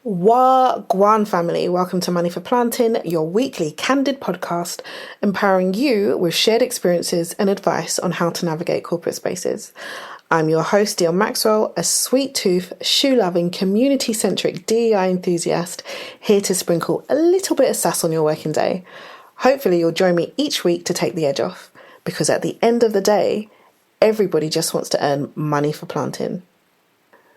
Wagwan family, welcome to Money For Plantain, your weekly candid podcast, empowering you with shared experiences and advice on how to navigate corporate spaces. I'm your host, Dionne Maxwell, a sweet-tooth, shoe-loving, community-centric DEI enthusiast, here to sprinkle a little bit of sass on your working day. Hopefully you'll join me each week to take the edge off, because at the end of the day, everybody just wants to earn money for planting.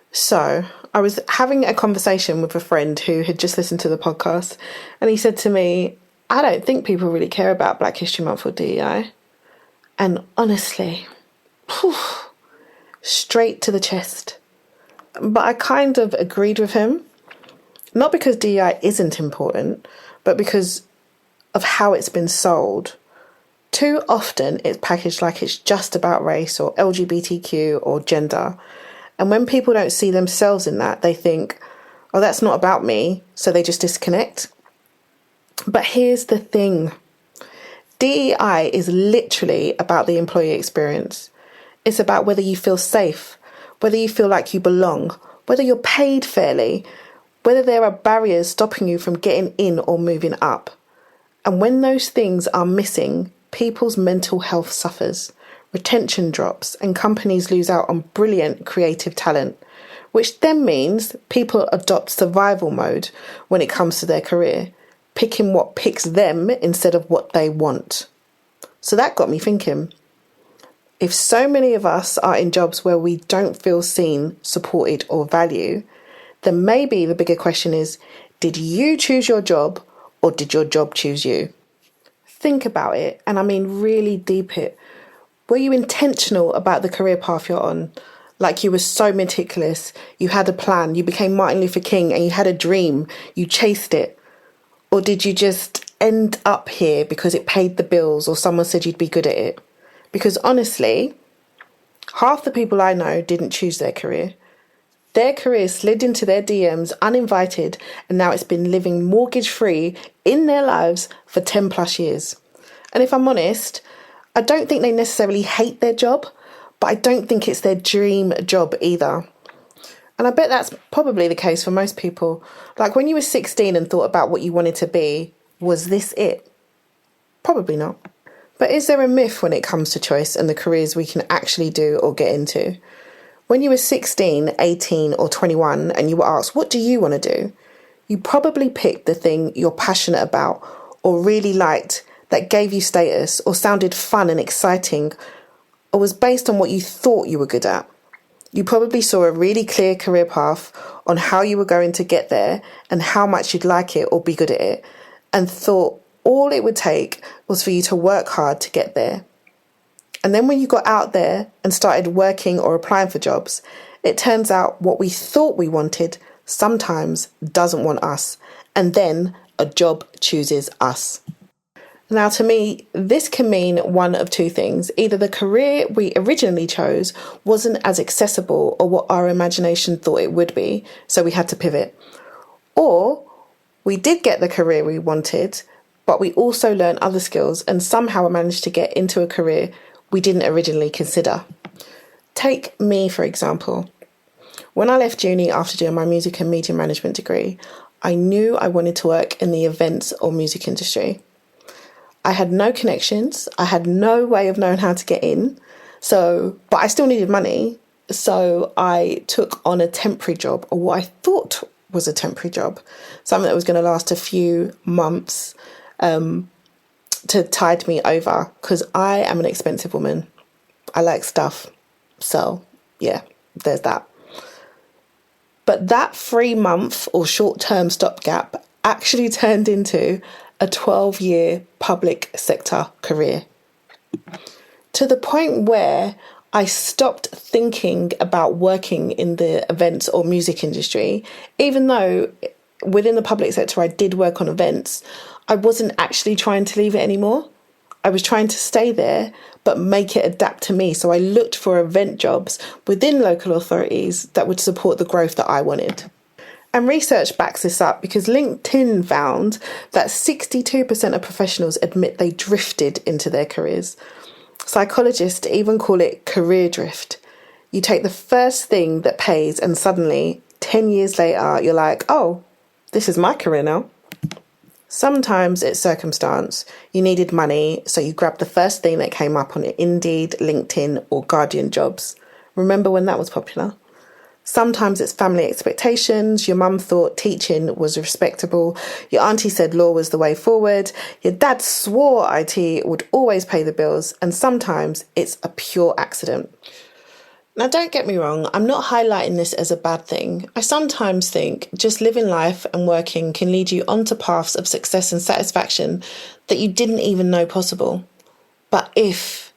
So, I was having a conversation with a friend who had just listened to the podcast, and he said to me, I don't think people really care about Black History Month or DEI. And honestly, straight to the chest. But I kind of agreed with him, not because DEI isn't important, but because of how it's been sold. Too often it's packaged like it's just about race or LGBTQ or gender. And when people don't see themselves in that, they think, oh, that's not about me. So they just disconnect. But here's the thing. DEI is literally about the employee experience. It's about whether you feel safe, whether you feel like you belong, whether you're paid fairly, whether there are barriers stopping you from getting in or moving up. And when those things are missing, people's mental health suffers. Retention drops and companies lose out on brilliant creative talent, which then means people adopt survival mode when it comes to their career, picking what picks them instead of what they want. So that got me thinking, if so many of us are in jobs where we don't feel seen, supported or valued, then maybe the bigger question is, did you choose your job or did your job choose you? Think about it, and I mean really deep it. Were you intentional about the career path you're on? Like you were so meticulous, you had a plan, you became Martin Luther King and you had a dream, you chased it? Or did you just end up here because it paid the bills or someone said you'd be good at it? Because honestly, half the people I know didn't choose their career. Their career slid into their DMs uninvited, and now it's been living mortgage-free in their lives for 10 plus years. And if I'm honest, I don't think they necessarily hate their job, but I don't think it's their dream job either. And I bet that's probably the case for most people. Like when you were 16 and thought about what you wanted to be, was this it? Probably not. But is there a myth when it comes to choice and the careers we can actually do or get into? When you were 16, 18 or 21 and you were asked, what do you want to do? You probably picked the thing you're passionate about or really liked, that gave you status or sounded fun and exciting or was based on what you thought you were good at. You probably saw a really clear career path on how you were going to get there and how much you'd like it or be good at it, and thought all it would take was for you to work hard to get there. And then when you got out there and started working or applying for jobs, it turns out what we thought we wanted sometimes doesn't want us, and then a job chooses us. Now, to me, this can mean one of two things. Either the career we originally chose wasn't as accessible or what our imagination thought it would be, so we had to pivot. Or we did get the career we wanted, but we also learned other skills and somehow managed to get into a career we didn't originally consider. Take me, for example. When I left uni after doing my music and media management degree, I knew I wanted to work in the events or music industry. I had no connections. I had no way of knowing how to get in. But I still needed money. So I took on a temporary job, or what I thought was a temporary job, something that was going to last a few months to tide me over, because I am an expensive woman. I like stuff. So yeah, there's that. But that 3-month or short-term stopgap actually turned into a 12-year public sector career, to the point where I stopped thinking about working in the events or music industry. Even though within the public sector I did work on events, I wasn't actually trying to leave it anymore. I was trying to stay there, but make it adapt to me. So I looked for event jobs within local authorities that would support the growth that I wanted. And research backs this up, because LinkedIn found that 62% of professionals admit they drifted into their careers. Psychologists even call it career drift. You take the first thing that pays and suddenly 10 years later, you're like, oh, This is my career now. Sometimes it's circumstance. You needed money, so you grabbed the first thing that came up on your Indeed, LinkedIn, or Guardian jobs. Remember when that was popular? Sometimes it's family expectations. Your mum thought teaching was respectable. Your auntie said law was the way forward. Your dad swore IT would always pay the bills. And sometimes it's a pure accident. Now, don't get me wrong. I'm not highlighting this as a bad thing. I sometimes think just living life and working can lead you onto paths of success and satisfaction that you didn't even know possible. But if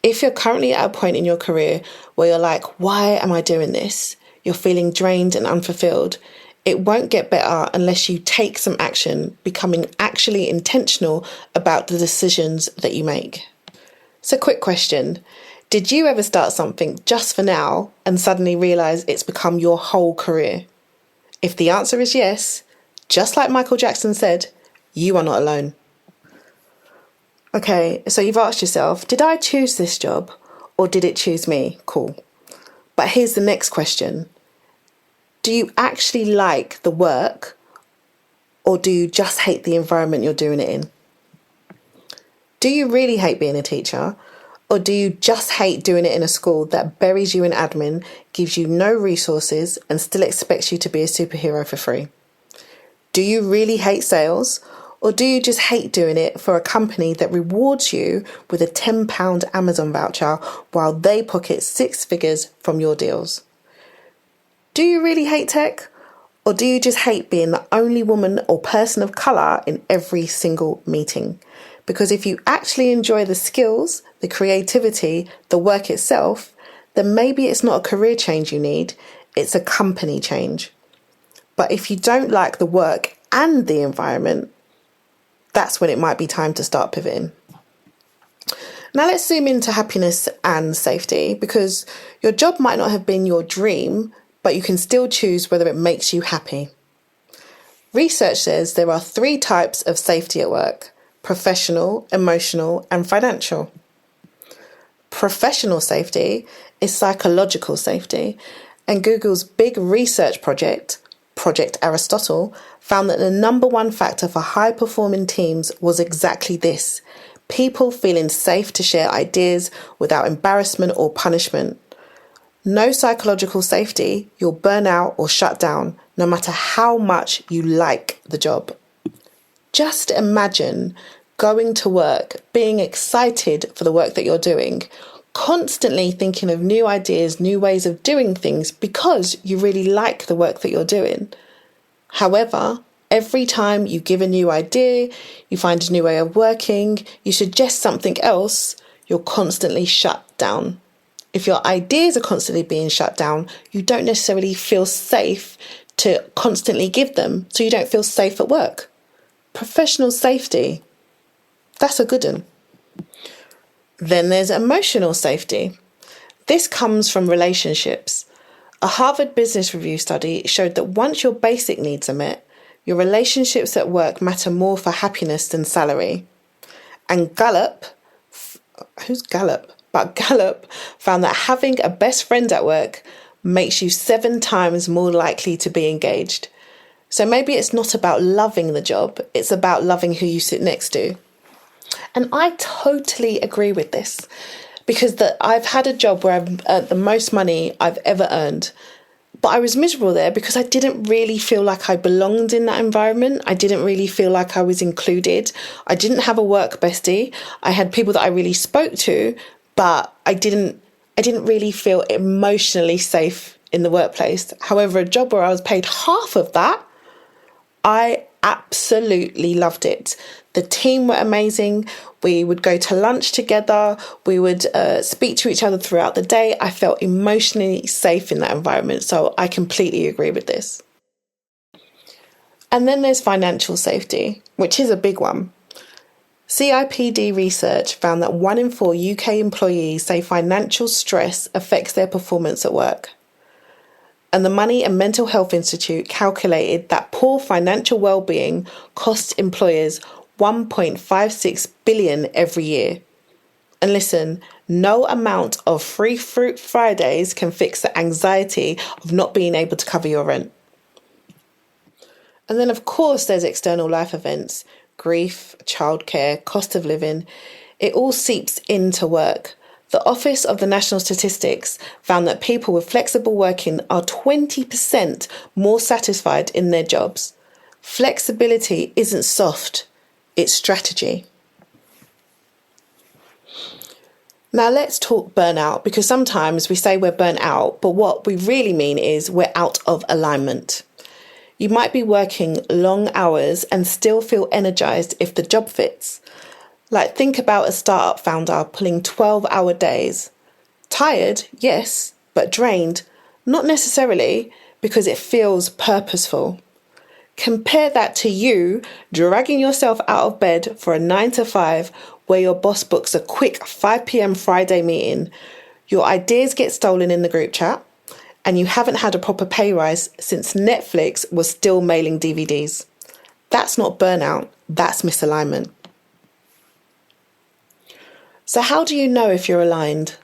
you're currently at a point in your career where you're like, why am I doing this? You're feeling drained and unfulfilled. It won't get better unless you take some action, becoming actually intentional about the decisions that you make. So, quick question. Did you ever start something just for now and suddenly realise it's become your whole career? If the answer is yes, just like Michael Jackson said, you are not alone. Okay, so you've asked yourself, did I choose this job or did it choose me? Cool. But here's the next question. Do you actually like the work or do you just hate the environment you're doing it in? Do you really hate being a teacher or do you just hate doing it in a school that buries you in admin, gives you no resources and still expects you to be a superhero for free? Do you really hate sales or do you just hate doing it for a company that rewards you with a £10 Amazon voucher while they pocket six figures from your deals? Do you really hate tech? Or do you just hate being the only woman or person of colour in every single meeting? Because if you actually enjoy the skills, the creativity, the work itself, then maybe it's not a career change you need, it's a company change. But if you don't like the work and the environment, that's when it might be time to start pivoting. Now let's zoom into happiness and safety, because your job might not have been your dream, but you can still choose whether it makes you happy. Research says there are 3 types of safety at work: professional, emotional, and financial. Professional safety is psychological safety, and Google's big research project, Project Aristotle, found that the number 1 factor for high-performing teams was exactly this: people feeling safe to share ideas without embarrassment or punishment. No psychological safety, you'll burn out or shut down, no matter how much you like the job. Just imagine going to work, being excited for the work that you're doing, constantly thinking of new ideas, new ways of doing things because you really like the work that you're doing. However, every time you give a new idea, you find a new way of working, you suggest something else, you're constantly shut down. If your ideas are constantly being shut down, you don't necessarily feel safe to constantly give them, so you don't feel safe at work. Professional safety, that's a good one. Then there's emotional safety. This comes from relationships. A Harvard Business Review study showed that once your basic needs are met, your relationships at work matter more for happiness than salary. And Gallup found that having a best friend at work makes you 7 times more likely to be engaged. So maybe it's not about loving the job, it's about loving who you sit next to. And I totally agree with this, because I've had a job where I've earned the most money I've ever earned, but I was miserable there because I didn't really feel like I belonged in that environment. I didn't really feel like I was included. I didn't have a work bestie. I had people that I really spoke to, but I didn't really feel emotionally safe in the workplace. However, a job where I was paid half of that, I absolutely loved it. The team were amazing. We would go to lunch together. We would speak to each other throughout the day. I felt emotionally safe in that environment. So I completely agree with this. And then there's financial safety, which is a big one. CIPD research found that 1 in 4 UK employees say financial stress affects their performance at work. And the Money and Mental Health Institute calculated that poor financial well-being costs employers $1.56 billion every year. And listen, no amount of free fruit Fridays can fix the anxiety of not being able to cover your rent. And then, of course, there's external life events, grief, childcare, cost of living. It all seeps into work. The Office of the National Statistics found that people with flexible working are 20% more satisfied in their jobs. Flexibility isn't soft, it's strategy. Now let's talk burnout, because sometimes we say we're burnt out, but what we really mean is we're out of alignment. You might be working long hours and still feel energized if the job fits. Like, think about a startup founder pulling 12-hour days. Tired, yes, but drained, not necessarily, because it feels purposeful. Compare that to you dragging yourself out of bed for a 9 to 5 where your boss books a quick 5 p.m. Friday meeting. Your ideas get stolen in the group chat, and you haven't had a proper pay rise since Netflix was still mailing DVDs. That's not burnout, that's misalignment. So how do you know if you're aligned?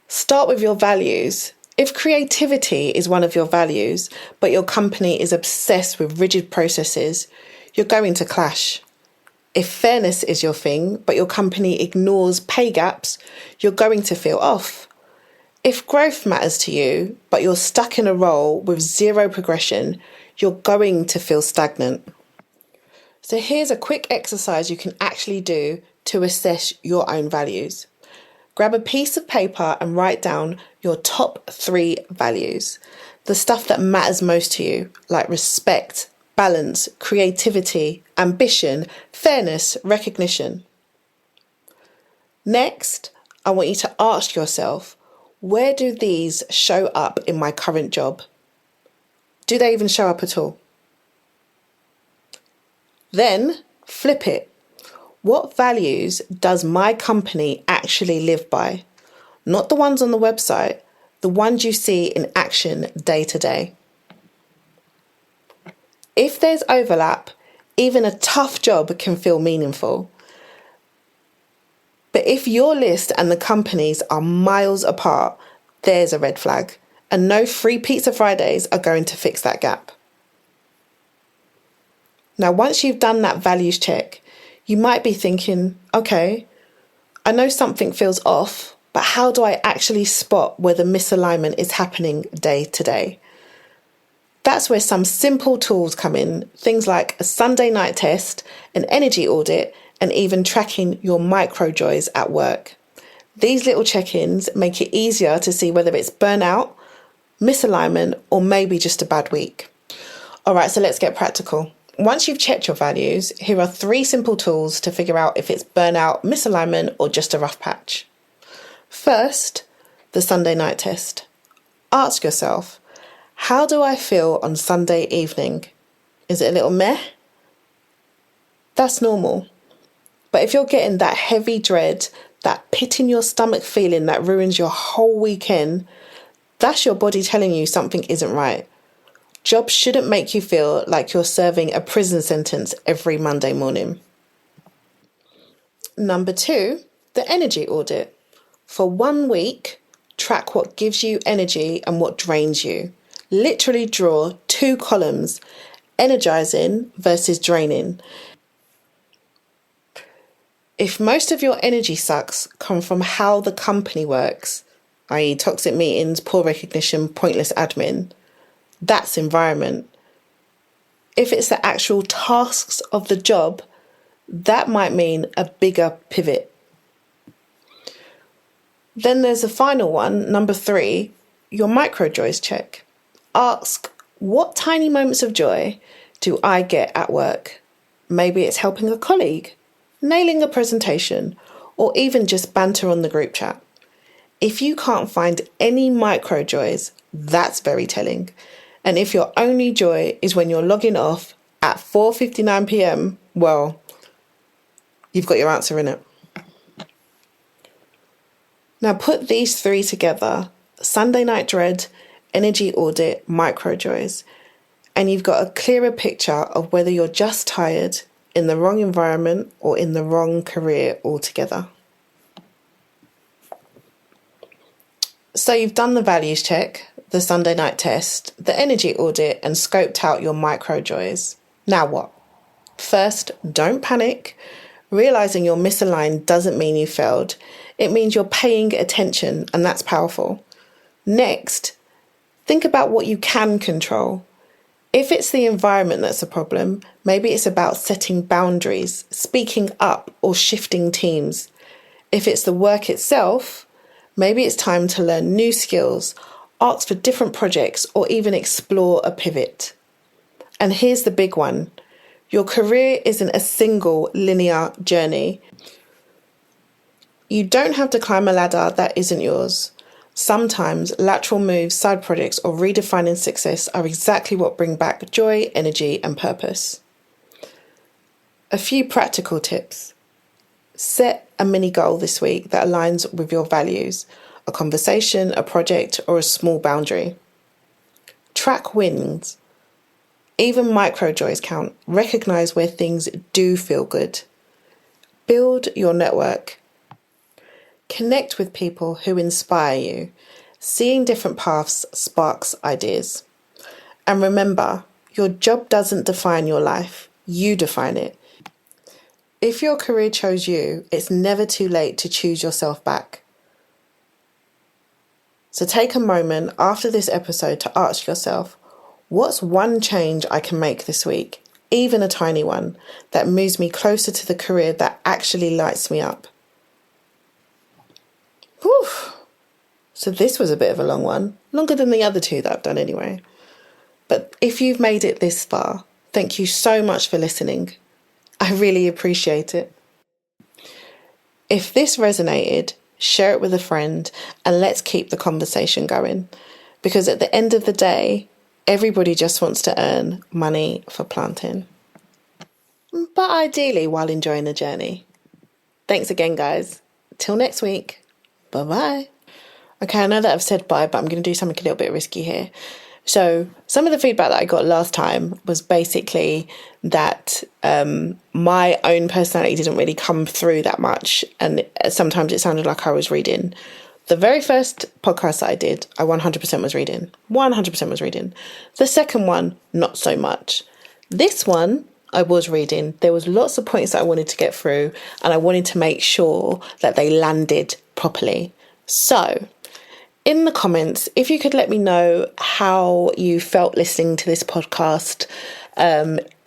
Start with your values. If creativity is one of your values, but your company is obsessed with rigid processes, you're going to clash. If fairness is your thing, but your company ignores pay gaps, you're going to feel off. If growth matters to you, but you're stuck in a role with zero progression, you're going to feel stagnant. So here's a quick exercise you can actually do to assess your own values. Grab a piece of paper and write down your top 3 values. The stuff that matters most to you, like respect, balance, creativity, ambition, fairness, recognition. Next, I want you to ask yourself, where do these show up in my current job? Do they even show up at all? Then flip it. What values does my company actually live by? Not the ones on the website, the ones you see in action day to day. If there's overlap, even a tough job can feel meaningful. But if your list and the company's are miles apart, there's a red flag. And no free Pizza Fridays are going to fix that gap. Now, once you've done that values check, you might be thinking, okay, I know something feels off, but how do I actually spot where the misalignment is happening day to day? That's where some simple tools come in, things like a Sunday night test, an energy audit, and even tracking your micro joys at work. These little check-ins make it easier to see whether it's burnout, misalignment, or maybe just a bad week. All right, so let's get practical. Once you've checked your values, here are 3 simple tools to figure out if it's burnout, misalignment, or just a rough patch. First, the Sunday night test. Ask yourself, how do I feel on Sunday evening? Is it a little meh? That's normal. But if you're getting that heavy dread, that pit in your stomach feeling that ruins your whole weekend, that's your body telling you something isn't right. Jobs shouldn't make you feel like you're serving a prison sentence every Monday morning. Number 2, the energy audit. For 1 week, track what gives you energy and what drains you. Literally draw 2 columns, energizing versus draining. If most of your energy sucks come from how the company works, i.e. toxic meetings, poor recognition, pointless admin, that's environment. If it's the actual tasks of the job, that might mean a bigger pivot. Then there's the final one, number 3, your micro joys check. Ask, what tiny moments of joy do I get at work? Maybe it's helping a colleague, nailing a presentation, or even just banter on the group chat. If you can't find any micro joys, that's very telling. And if your only joy is when you're logging off at 4:59 p.m, well, you've got your answer in it. Now put these 3 together, Sunday night dread, energy audit, micro joys, and you've got a clearer picture of whether you're just tired, in the wrong environment, or in the wrong career altogether. So you've done the values check, the Sunday night test, the energy audit, and scoped out your micro joys. Now what? First, don't panic. Realizing you're misaligned doesn't mean you failed. It means you're paying attention, and that's powerful. Next, think about what you can control. If it's the environment that's a problem, maybe it's about setting boundaries, speaking up, or shifting teams. If it's the work itself, maybe it's time to learn new skills, ask for different projects, or even explore a pivot. And here's the big one. Your career isn't a single linear journey. You don't have to climb a ladder that isn't yours. Sometimes lateral moves, side projects, or redefining success are exactly what bring back joy, energy, and purpose. A few practical tips. Set a mini goal this week that aligns with your values, a conversation, a project, or a small boundary. Track wins. Even micro joys count. Recognize where things do feel good. Build your network. Connect with people who inspire you. Seeing different paths sparks ideas. And remember, your job doesn't define your life. You define it. If your career chose you, it's never too late to choose yourself back. So take a moment after this episode to ask yourself, what's one change I can make this week, even a tiny one, that moves me closer to the career that actually lights me up? Whew. So this was a bit of a long one, longer than the other two that I've done anyway. But if you've made it this far, thank you so much for listening. I really appreciate it. If this resonated, share it with a friend and let's keep the conversation going. Because at the end of the day, everybody just wants to earn money for planting. But ideally while enjoying the journey. Thanks again, guys. Till next week. Bye-bye. Okay, I know that I've said bye, but I'm going to do something a little bit risky here. So some of the feedback that I got last time was basically that my own personality didn't really come through that much. And sometimes it sounded like I was reading. The very first podcast that I did, I 100% was reading. 100% was reading. The second one, not so much. This one, I was reading. There was lots of points that I wanted to get through and I wanted to make sure that they landed properly. So, in the comments, if you could let me know how you felt listening to this podcast,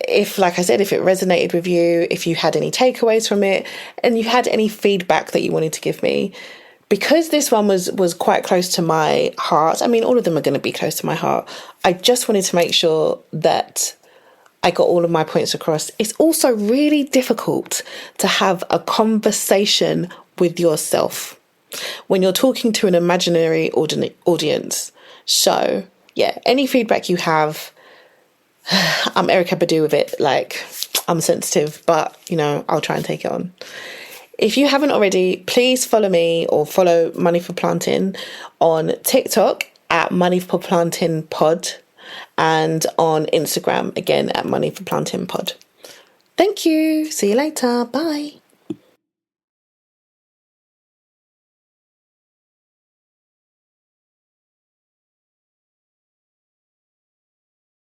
if, like I said, if it resonated with you, if you had any takeaways from it, and you had any feedback that you wanted to give me. Because this one was quite close to my heart, I mean, all of them are going to be close to my heart, I just wanted to make sure that I got all of my points across. It's also really difficult to have a conversation with yourself when you're talking to an imaginary audience. So, yeah, any feedback you have, I'm Erica Badu with it. Like, I'm sensitive, but, you know, I'll try and take it on. If you haven't already, please follow me or follow Money for Plantain on TikTok at Money for Plantain Pod and on Instagram again at Money for Plantain Pod. Thank you. See you later. Bye.